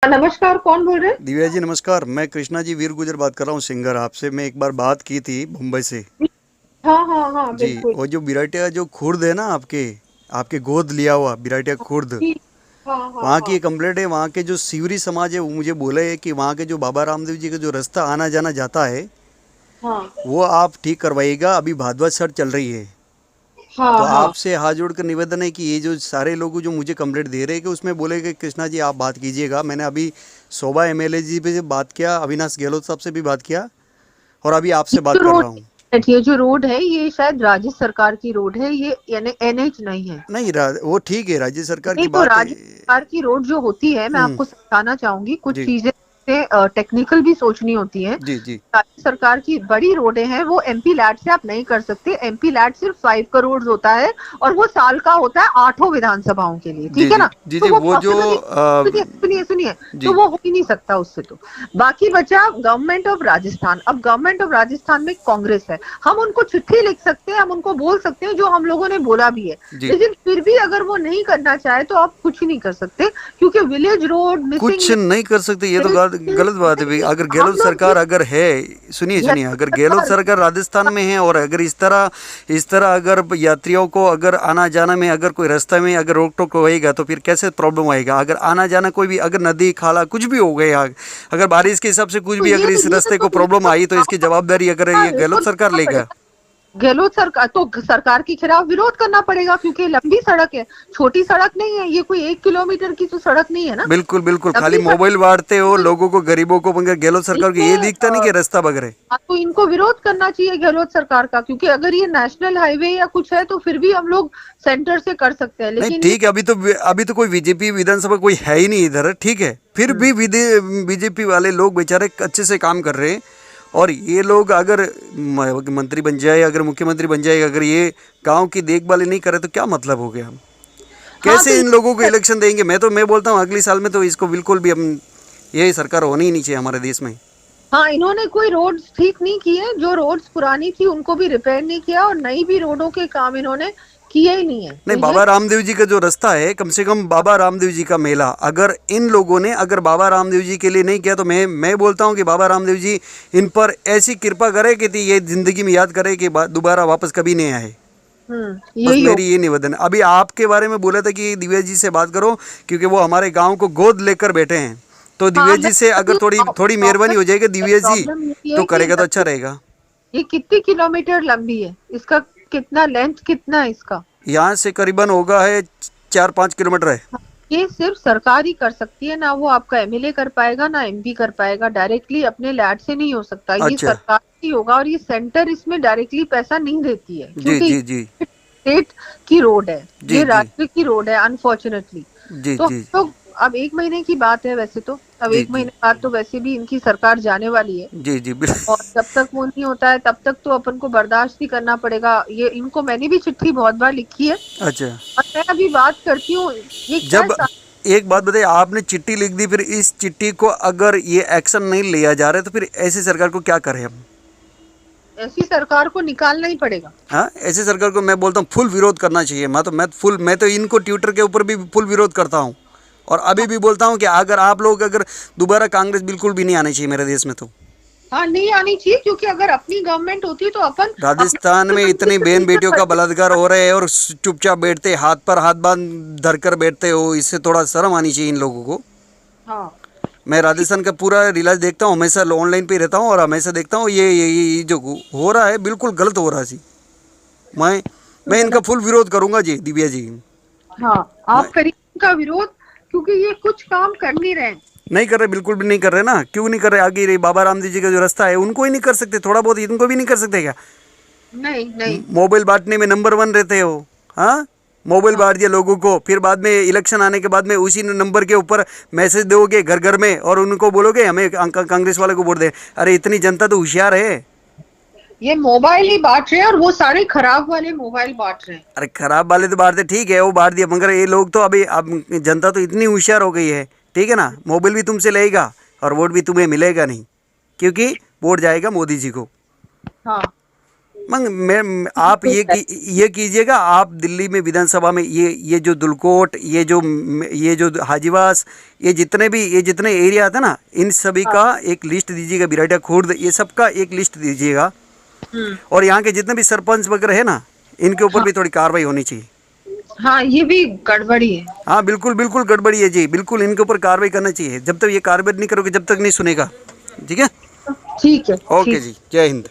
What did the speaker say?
नमस्कार, कौन बोल रहे हैं? दिव्या जी नमस्कार। मैं कृष्णा जी वीर गुजर बात कर रहा हूँ सिंगर। आपसे मैं एक बार बात की थी मुंबई से। हाँ हाँ हाँ, जी, बिल्कुल। वो जो बिराटिया जो खुर्द है ना, आपके आपके गोद लिया हुआ बिराटिया खुर्द, जी। हाँ हाँ वहाँ की हाँ एक कंप्लेंट है। वहाँ के जो सीवरी समाज है वो मुझे बोले है कि वहाँ के जो बाबा रामदेव जी का जो रास्ता आना जाना जाता है हाँ वो आप ठीक करवाइएगा। अभी भादवा छठ चल रही है, तो हाँ हाँ। आपसे हाथ जोड़कर निवेदन है कि ये जो सारे लोग जो मुझे कंप्लेंट दे रहे हैं कि उसमें बोले कि कृष्णा जी आप बात कीजिएगा। मैंने अभी शोभा एमएलए जी पे से बात किया, अविनाश गहलोत साहब से भी बात किया, और अभी ये आपसे बात जो कर रोड रहा हूँ। ये जो रोड है, ये शायद राज्य सरकार की रोड है, ये एनएच नहीं है। नहीं वो ठीक है, राज्य सरकार नहीं की तो बात है। राज्य सरकार की रोड जो होती है, मैं हम्म। आपको समझाना चाहूंगी, कुछ जी चीजें टेक्निकल भी सोचनी होती है। जी जी राज्य सरकार की बड़ी रोडें हैं, वो एमपी लैट से आप नहीं कर सकते। एमपी लैट सिर्फ 5 करोड़ होता है, और वो साल का होता है 8 विधानसभाओं के लिए, जी ठीक है जी ना? जी तो जी वो वो जो पॉसिबल ही, सुनिए सुनिए सुनिए, तो जी वो हो ही नहीं सकता उससे। तो बाकी बचा गवर्नमेंट ऑफ राजस्थान। अब गवर्नमेंट ऑफ राजस्थान में कांग्रेस है, हम उनको चिट्ठी लिख सकते हैं, हम उनको बोल सकते हैं, जो हम लोगों ने बोला भी है। जी। लेकिन फिर भी अगर वो नहीं करना चाहे तो आप कुछ नहीं कर सकते, क्योंकि विलेज रोड कुछ मिसिंग। नहीं कर सकते, ये तो गलत बात है भाई। अगर हम गहलोत लोग सरकार अगर है, सुनिए सुनिए, अगर गहलोत सरकार। सरकार राजस्थान में है और अगर इस तरह अगर यात्रियों को अगर आना जाना में अगर कोई रास्ते में अगर रोक टोक होएगा तो फिर कैसे प्रॉब्लम आएगा? अगर आना जाना कोई भी अगर नदी खाला कुछ भी हो गया, अगर बारिश के हिसाब से कुछ तो भी अगर इस रास्ते को प्रॉब्लम आई तो इसकी जवाबदारी अगर ये गहलोत विरोध सरकार करना लेगा। पड़ेगा। गहलोत सरकार तो सरकार के खिलाफ विरोध करना पड़ेगा, क्योंकि लंबी सड़क है, छोटी सड़क नहीं है। ये कोई 1 किलोमीटर की तो सड़क नहीं है ना, बिल्कुल बिल्कुल, खाली लंबी मोबाइल बांटते हो सड़क। लोगों को, गरीबों को, मगर गहलोत सरकार को ये इसमें दिखता नहीं कि रास्ता बग रहे। तो इनको विरोध करना चाहिए गहलोत सरकार का, क्योंकि अगर ये नेशनल हाईवे या कुछ है तो फिर भी हम लोग सेंटर से कर सकते हैं, नहीं लेकिन ये ठीक है, अभी तो कोई बीजेपी विधानसभा कोई है ही नहीं इधर, ठीक है। फिर भी बीजेपी वाले लोग बेचारे अच्छे से काम कर रहे हैं। और ये लोग अगर मंत्री बन जाए, अगर मुख्यमंत्री बन जाए, अगर ये गांव की देखभाल ही नहीं करे तो क्या मतलब हो गया? हम हाँ तो कैसे इन लोगों को इलेक्शन देंगे? मैं बोलता हूँ अगली साल में तो इसको बिल्कुल भी हम, यही सरकार होनी ही नहीं चाहिए हमारे देश में। हाँ, इन्होंने कोई रोड्स ठीक नहीं किए। जो रोड्स पुरानी थी उनको भी रिपेयर नहीं किया, और नई भी रोडों के काम इन्होंने किए ही नहीं है, नहीं, तो ये। बाबा रामदेव जी का जो रास्ता है, कम से कम बाबा रामदेव जी का मेला अगर इन लोगों ने अगर बाबा रामदेव जी के लिए नहीं किया तो मैं बोलता हूँ कि बाबा रामदेव जी इन पर ऐसी कृपा करे कि ये जिंदगी में याद करे कि दोबारा वापस कभी नहीं आए। बस यही हो। मेरी ये निवेदन है। अभी आपके बारे में बोला था कि दिव्या जी से बात करो, क्योंकि वो हमारे गांव को गोद लेकर बैठे हैं। तो हाँ, दिव्या मैं जी से अगर थोड़ी थोड़ी मेहरबानी प्रॉब्लम हो जाएगी दिव्या जी, प्रॉब्लम यही तो है कि करेगा तो अच्छा रहेगा। ये कितनी किलोमीटर लंबी है, इसका कितना लेंथ कितना है इसका? यहाँ से करीबन होगा है 4-5 किलोमीटर है। ये सिर्फ सरकार ही कर सकती है ना, वो आपका एमएलए कर पाएगा ना एमपी कर पाएगा। डायरेक्टली अपने लैड से नहीं हो सकता, ये अच्छा। सरकार ही होगा। और ये सेंटर इसमें डायरेक्टली पैसा नहीं देती है, जी क्योंकि जी जी स्टेट की रोड है, जी ये जी राज्य की रोड है, अनफॉर्चुनेटली। जी तो हम जी लोग, अब 1 महीने की बात है वैसे तो, अब जी एक जी महीने बाद तो वैसे भी इनकी सरकार जाने वाली है। जी जी और जब तक वो नहीं होता है तब तक तो अपन को बर्दाश्त ही करना पड़ेगा। ये इनको मैंने भी चिट्ठी बहुत बार लिखी है, अच्छा। और मैं अभी बात करती हूँ। ये क्या जब एक बात बताइए, आपने चिट्ठी लिख दी, फिर इस चिट्ठी को अगर ये एक्शन नहीं लिया जा रहा है तो फिर ऐसी सरकार को क्या करें हम? ऐसी सरकार को निकालना ही पड़ेगा। हाँ, ऐसी सरकार को मैं बोलता हूँ फुल विरोध करना चाहिए। मैं तो इनको ट्विटर के ऊपर भी फुल विरोध करता हूँ। और अभी भी बोलता हूँ कि अगर आप लोग अगर दोबारा कांग्रेस बिल्कुल भी नहीं आनी चाहिए मेरे देश में। तो हाँ, नहीं आनी चाहिए, क्योंकि अगर अपनी गवर्नमेंट होती तो अपन अपने राजस्थान में मुख्यमंत्री इतनी से बहन पूछा बेटियों का करते। बलात्कार हो रहे हैं और चुपचाप बैठते, हाथ पर हाथ बांध धर कर बैठते हो। इससे थोड़ा शर्म आनी चाहिए इन लोगों को। हाँ, मैं राजस्थान का पूरा इलाज देखता हूँ, हमेशा ऑनलाइन पे ही रहता हूँ और हमेशा देखता हूँ ये जो हो रहा है बिल्कुल गलत हो रहा है जी। मैं इनका फुल विरोध करूंगा जी दिव्या जी। हाँ, मैं आप करिए इनका विरोध, क्योंकि ये कुछ काम कर नहीं रहे हैं। नहीं कर रहे, बिल्कुल भी नहीं कर रहे ना। क्यों नहीं कर रहे? आगे रही बाबा रामदेव जी का जो रास्ता है उनको ही नहीं कर सकते? थोड़ा बहुत इनको भी नहीं कर सकते क्या? नहीं नहीं। मोबाइल बांटने में नंबर 1 रहते हो। हाँ, मोबाइल हाँ बांट दिया लोगों को, फिर बाद में इलेक्शन आने के बाद में उसी नंबर के ऊपर मैसेज दोगे घर घर में और उनको बोलोगे हमें कांग्रेस वाले को वोट दे। अरे इतनी जनता तो होशियार है। ये मोबाइल ही बांट रहे हैं, और वो सारे खराब वाले मोबाइल बांट रहे हैं। अरे खराब वाले तो बांटते, ठीक है वो बांट दिया, मगर ये लोग तो अभी अब जनता तो इतनी होशियार हो गई है, ठीक है ना। मोबाइल भी तुमसे लेगा और वोट भी तुम्हें मिलेगा नहीं, क्योंकि वोट जाएगा मोदी जी को। हाँ, मैं आप ये कीजिएगा, आप दिल्ली में विधानसभा में ये जो दुलकोट, ये जो हाजीवास, ये जितने एरिया था ना, इन सभी का एक लिस्ट दीजिएगा, बिराटा खुर्द, ये सब का एक लिस्ट दीजिएगा। और यहाँ के जितने भी सरपंच वगैरह है ना, इनके ऊपर भी थोड़ी कार्रवाई होनी चाहिए। हाँ, ये भी गड़बड़ी है। हाँ बिल्कुल बिल्कुल गड़बड़ी है जी, बिल्कुल इनके ऊपर कार्रवाई करना चाहिए। जब तक ये कार्रवाई नहीं करोगे, जब तक नहीं सुनेगा। ठीक है, ठीक है। ओके जी, जय हिंद।